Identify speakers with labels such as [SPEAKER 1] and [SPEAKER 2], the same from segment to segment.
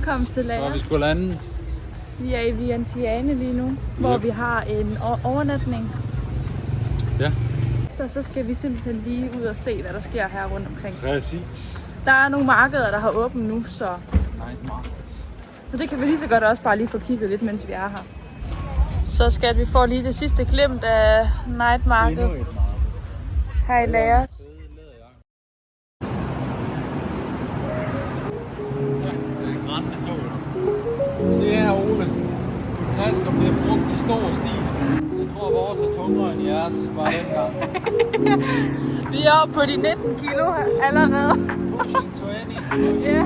[SPEAKER 1] ankommet til Laos.
[SPEAKER 2] Så vi skulle lande.
[SPEAKER 1] Vi er i Vientiane lige nu, hvor vi har en overnatning.
[SPEAKER 2] Ja.
[SPEAKER 1] Så skal vi simpelthen lige ud og se, hvad der sker her rundt omkring.
[SPEAKER 2] Præcis.
[SPEAKER 1] Der er nogle markeder, der har åbent nu, så det kan vi lige så godt også bare lige få kigget lidt, mens vi er her. Så skal vi få lige det sidste glimt af night market her i Laos.
[SPEAKER 2] Se her, Ole. Tasker bliver brugt i stor stil. Jeg tror, vores er tungere end jeres var dengang.
[SPEAKER 1] Vi er oppe på de 19 kilo allerede.
[SPEAKER 2] Pushing 20.
[SPEAKER 1] Ja.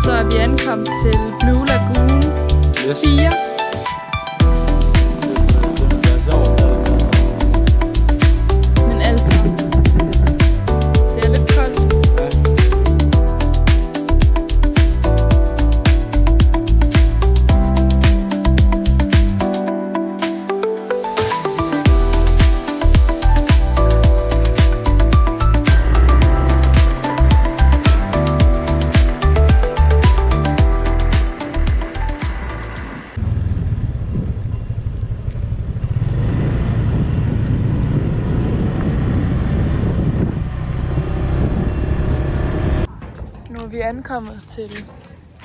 [SPEAKER 1] Så er vi ankommet til Blue Lagoon 4. Men altså, det er lidt koldt. Nu er vi ankommet til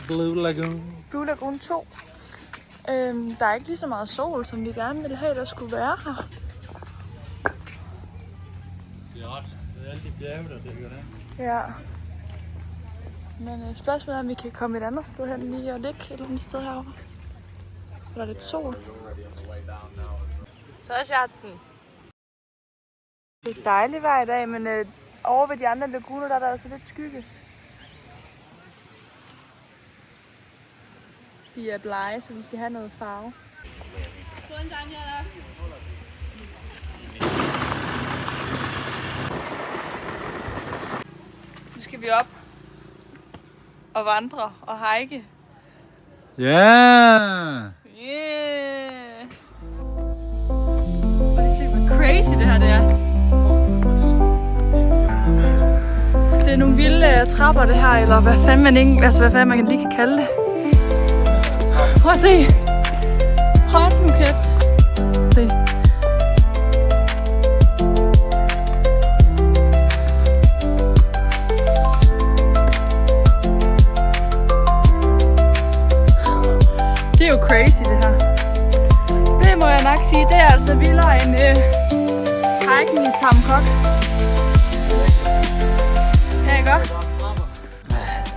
[SPEAKER 2] Blue Lagoon.
[SPEAKER 1] Blue Lagoon 2. Der er ikke lige så meget sol, som vi gerne ville have, der skulle være her.
[SPEAKER 2] Det er ret. Det er alle de bjerge, der dækker det.
[SPEAKER 1] Ja. Men spørgsmålet er, om vi kan komme et andet sted hen lige og ligge et eller andet sted herovre. Der er lidt sol. Så er Schatzen. Det er dejligt vejr i dag, men over ved de andre laguner, der er der altså lidt skygge. Vi er blege, så vi skal have noget farve. Nu skal vi op og vandre og hike.
[SPEAKER 2] Ja!
[SPEAKER 1] Yeah! Og det ser hvor crazy det her det er. Det er nogle vilde trapper det her, eller hvad fanden man lige kan kalde det. Prøv at se. Hold nu kæft. Se. Det er jo crazy det her. Det må jeg nok sige, det er altså vildere end hiking i Tam Kok. Ja, ikke godt?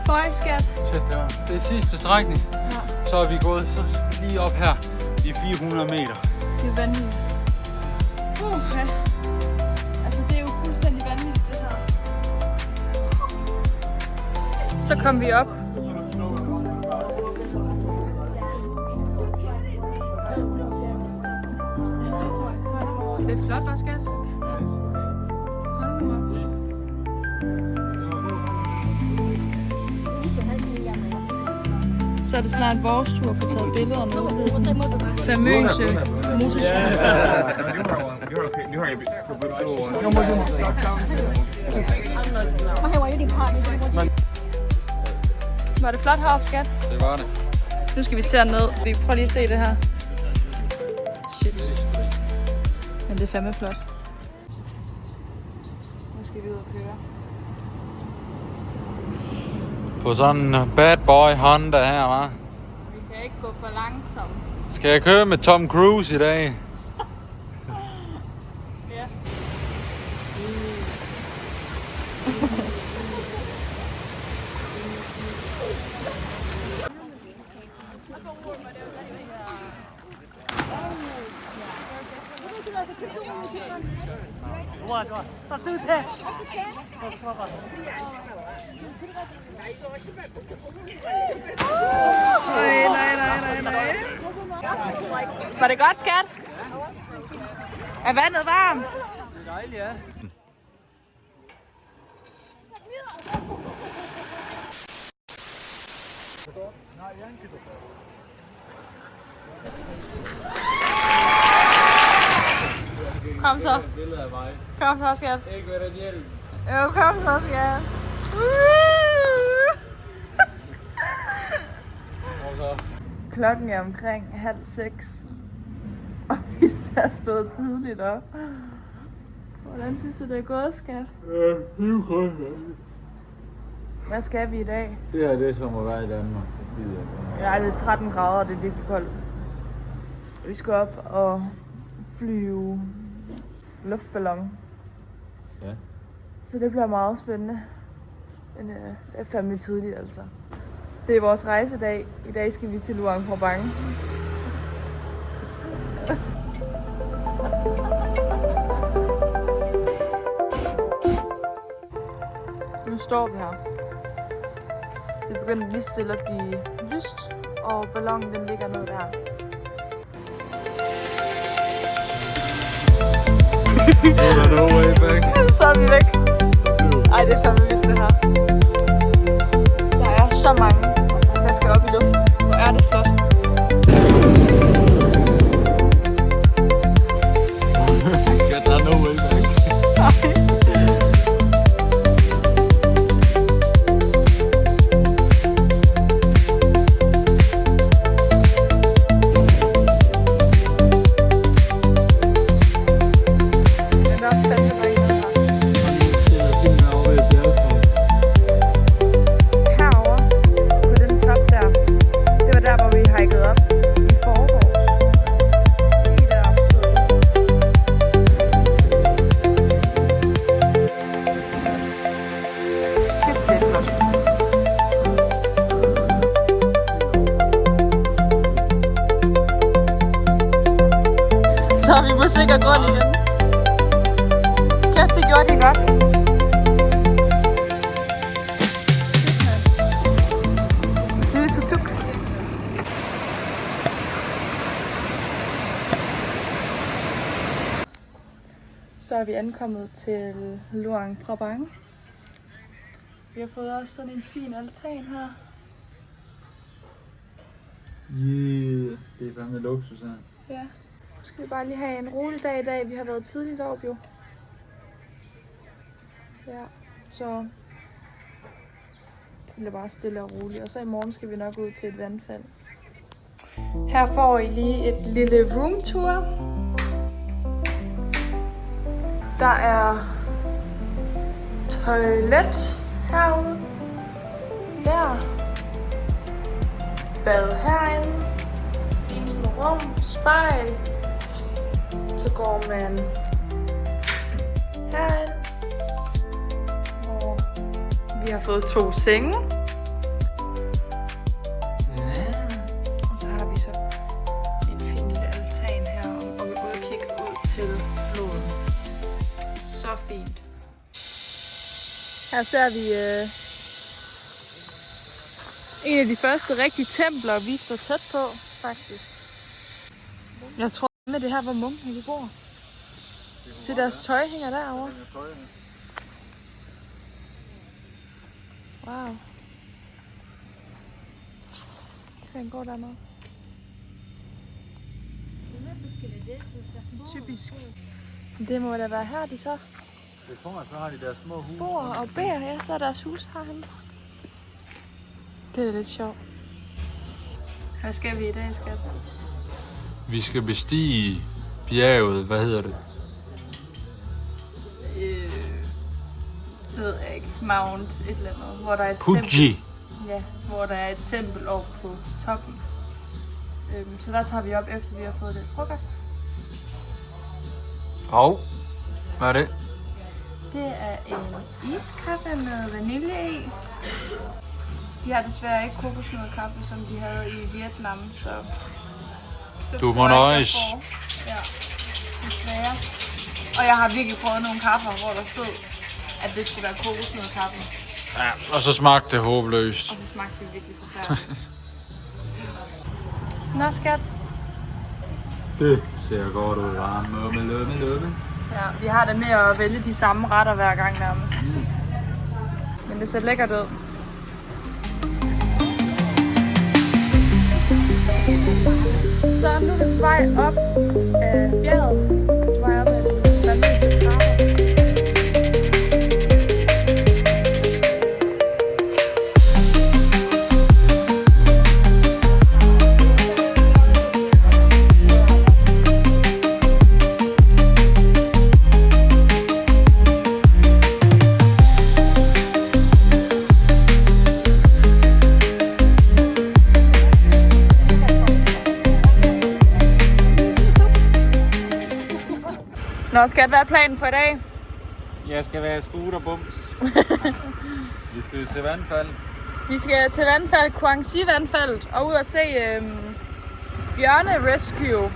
[SPEAKER 1] Føj, skat.
[SPEAKER 2] Shit, det er sidste strækning.
[SPEAKER 1] Ja.
[SPEAKER 2] Så er vi gået så lige op her i 400 meter.
[SPEAKER 1] Det er vanvittigt. Ja. Altså, det er jo fuldstændig vanvittigt, det her. Så kom vi op. Det er flot, hva' skat? Hold nu op. Så er det snart vores tur at få taget billeder med den famøse motorcykel. Var det flot heroppe, skat?
[SPEAKER 2] Det var det.
[SPEAKER 1] Nu skal vi til ned. Vi prøver lige at se det her. Shit. Men det er fandme flot. Nu skal vi ud og køre.
[SPEAKER 2] På sådan en bad boy Honda her, hva'?
[SPEAKER 1] Vi kan ikke gå for langsomt.
[SPEAKER 2] Skal jeg køre med Tom Cruise i dag?
[SPEAKER 1] Ja.
[SPEAKER 2] 좋아. 따뜻해.
[SPEAKER 1] Nej. Var det godt, skat? Er vandet varmt?
[SPEAKER 2] Det er dejligt, ja.
[SPEAKER 1] Kom så.
[SPEAKER 2] Billeder af mig.
[SPEAKER 1] Kom så, skat.
[SPEAKER 2] Ikke ved den hjælp.
[SPEAKER 1] Jo, kom så, skat.
[SPEAKER 2] Og så.
[SPEAKER 1] Klokken er omkring 5:30. Og vi har stået tidligt op. Hvordan synes du, det er gået, skat?
[SPEAKER 2] Ja, det er godt.
[SPEAKER 1] Hvad skal vi i dag?
[SPEAKER 2] Det her det er som at være i Danmark.
[SPEAKER 1] Ja, det er 13 grader, og det er virkelig koldt. Vi skal op og flyve luftballon.
[SPEAKER 2] Ja.
[SPEAKER 1] Så det bliver meget spændende. Men det er fandme tidligt, altså. Det er vores rejsedag. I dag skal vi til Luang Prabang. Nu står vi her. Det begynder lige stille at blive lyst, og ballonen den ligger ned der.
[SPEAKER 2] No way back.
[SPEAKER 1] Så er vi væk. Ej, det er fandme vildt det her. Der er så mange, der skal op i luften. Hvor er det flot.
[SPEAKER 2] Der er no way back. Så er vi på sikker grund igen. Kæft, det gjorde de godt. Stille tuk-tuk. Så er vi ankommet til Luang Prabang. Vi har fået også sådan en fin altan her. Yeah, det er fandme luksus her.
[SPEAKER 1] Ja. Nu skal vi bare lige have en rolig dag i dag. Vi har været tidligt op jo. Ja, så det bliver bare stille og roligt. Og så i morgen skal vi nok ud til et vandfald. Her får I lige et lille roomtour. Der er toilet herude. Der. Bad herinde. Fint små rum. Spejl. Så går man herind, hvor vi har fået 2 senge. Og så har vi så en fin lille altan her og vi udkig ud til floden. Så fint. Her ser vi en af de første rigtige templer, vi står tæt på, faktisk. Jeg tror med det her, hvor munkene de bor. Se, deres tøj hænger derovre. Wow. Se, han går dernede. Typisk. Det må da være her, de så
[SPEAKER 2] Det tror jeg, så har de deres små huse.
[SPEAKER 1] bor og beder. Ja, så er deres hus herhen. Det er lidt sjovt. Hvad skal vi i dag, skat?
[SPEAKER 2] Vi skal bestige bjerget, hvad hedder det?
[SPEAKER 1] Det ved jeg ikke. Mount et eller andet, hvor der er et
[SPEAKER 2] Fuji!
[SPEAKER 1] tempel. Ja, hvor der er et tempel oppe på toppen. Så der tager vi op, efter vi har fået lidt frokost.
[SPEAKER 2] Og hvad er det?
[SPEAKER 1] Det er en iskaffe med vanilje i. De har desværre ikke kokosnødkaffe, som de havde i Vietnam, så det
[SPEAKER 2] Du
[SPEAKER 1] tror
[SPEAKER 2] må
[SPEAKER 1] jeg ikke,
[SPEAKER 2] nøjes.
[SPEAKER 1] jeg får. Ja, desværre. Og jeg har virkelig prøvet nogle kaffer, hvor der stod, at det skulle være kokosnødkaffe.
[SPEAKER 2] Ja, og så smagte det håbløst.
[SPEAKER 1] Og så smagte det virkelig forfærdeligt. Nå skat.
[SPEAKER 2] Det ser godt ud, varme. Lømme.
[SPEAKER 1] Ja, vi har det med at vælge de samme retter hver gang nærmest. Men det ser lækkert ud. Så nu er vi på vej op af bjerget. På vej op af vandløse trapper. Nå, skat, hvad er planen for i dag?
[SPEAKER 2] Jeg skal være scooterbums. Vi skal til vandfald.
[SPEAKER 1] Vi skal til vandfald, Guangxi vandfaldet, og ud og se bjørne rescue.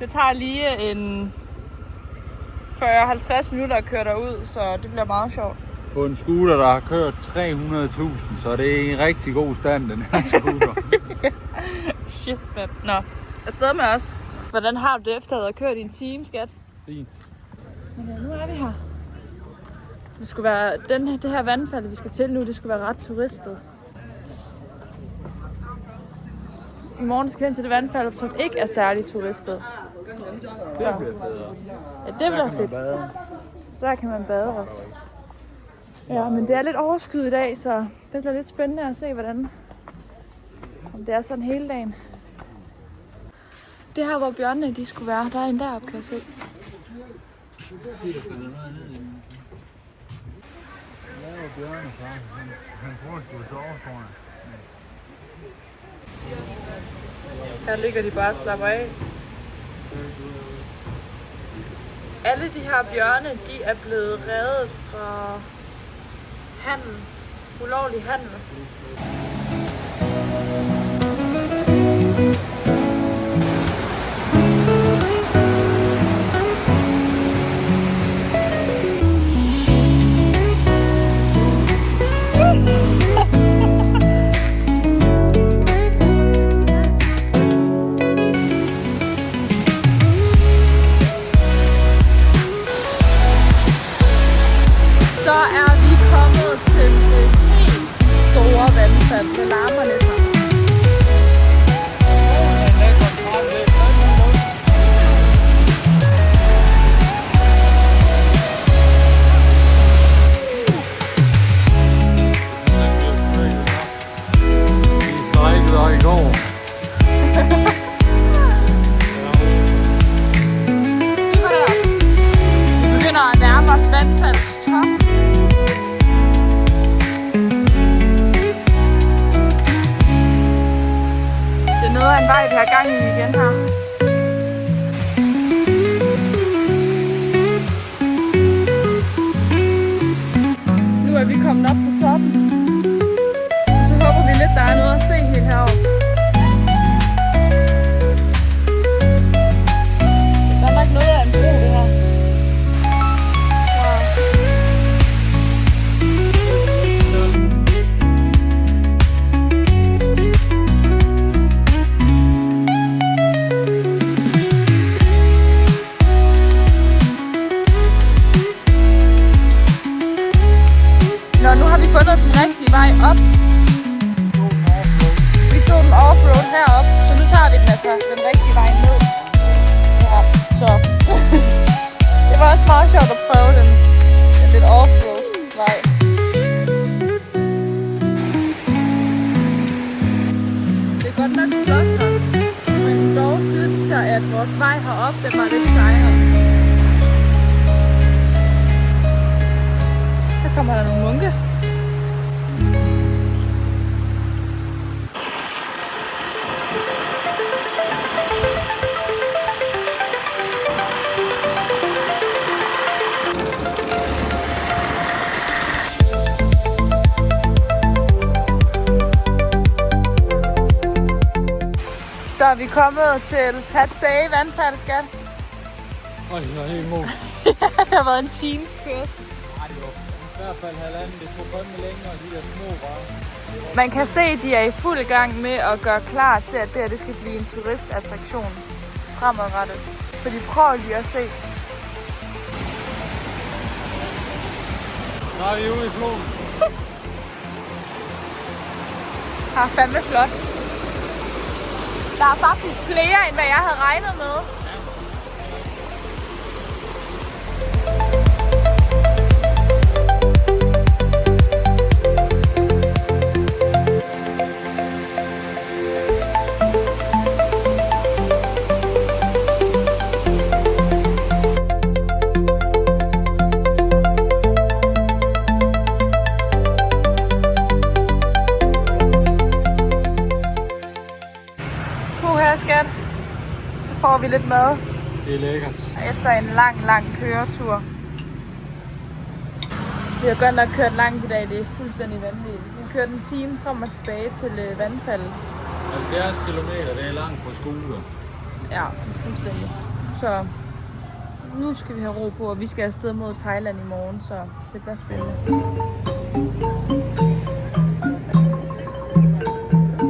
[SPEAKER 1] Det tager lige en 40-50 minutter at køre derud, så det bliver meget sjovt.
[SPEAKER 2] På en scooter, der har kørt 300.000, så det er en rigtig god stand, den her scooter.
[SPEAKER 1] Shit, man. Nå, afsted med os. Hvordan har du det efter at have kørt i en time, skat?
[SPEAKER 2] Fint.
[SPEAKER 1] Men ja, nu er vi her. Det skulle være det her vandfald, vi skal til nu, det skulle være ret turistet. I morgen skal vi hen til det vandfald, som ikke er særlig turistet.
[SPEAKER 2] Det bliver bedre.
[SPEAKER 1] Ja, det bliver fedt. Der kan man bade også. Ja, men det er lidt overskyet i dag, så det bliver lidt spændende at se, om det er sådan hele dagen. Det her, hvor bjørnene de skulle være, der er en deroppe, kan jeg se. Her ligger de bare og slapper af. Alle de her bjørne, de er blevet reddet fra handel, ulovlig handel. Det larmer lidt her. Vi begynder at nærme os vandfaldets top. Noget af en vej, vi har gang i igen her. Nu er vi kommet op på toppen. Og så håber vi lidt, der er noget at se helt heroppe. Der er nok noget af en bro, det her. Fundet den rigtige vej op. Vi tog den offroad herop, så nu tager vi den altså den rigtige vej ned. Ja, så det var også meget sjovt at prøve den lidt offroad vej. Det er godt nok flot her, men dog synes jeg, at vores vej herop, den var lidt sejere. Der kommer der nogle munke. Så er vi kommet til Tatsay vandfald, skat.
[SPEAKER 2] Og det var helt imod.
[SPEAKER 1] Det har været en times kørsel.
[SPEAKER 2] Nej, det var i hvert fald halvanden. Det tog fandme længere, de der små bare.
[SPEAKER 1] Man kan se, at de er i fuld gang med at gøre klar til, at det her det skal blive en turistattraktion fremadrettet. Fordi prøv lige at se.
[SPEAKER 2] Så er vi ude i floden.
[SPEAKER 1] Har fandme flot. Der er faktisk flere, end hvad jeg havde regnet med. Skat. Så får vi lidt mad.
[SPEAKER 2] Det er lækkert.
[SPEAKER 1] Efter en lang køretur. Vi har godt nok kørt langt i dag. Det er fuldstændig vanvittigt. Vi kørte en time frem og tilbage til vandfaldet.
[SPEAKER 2] 70 kilometer, det er langt på skole.
[SPEAKER 1] Ja, fuldstændig. Så nu skal vi have ro på, og vi skal afsted mod Thailand i morgen, så det bliver spændende.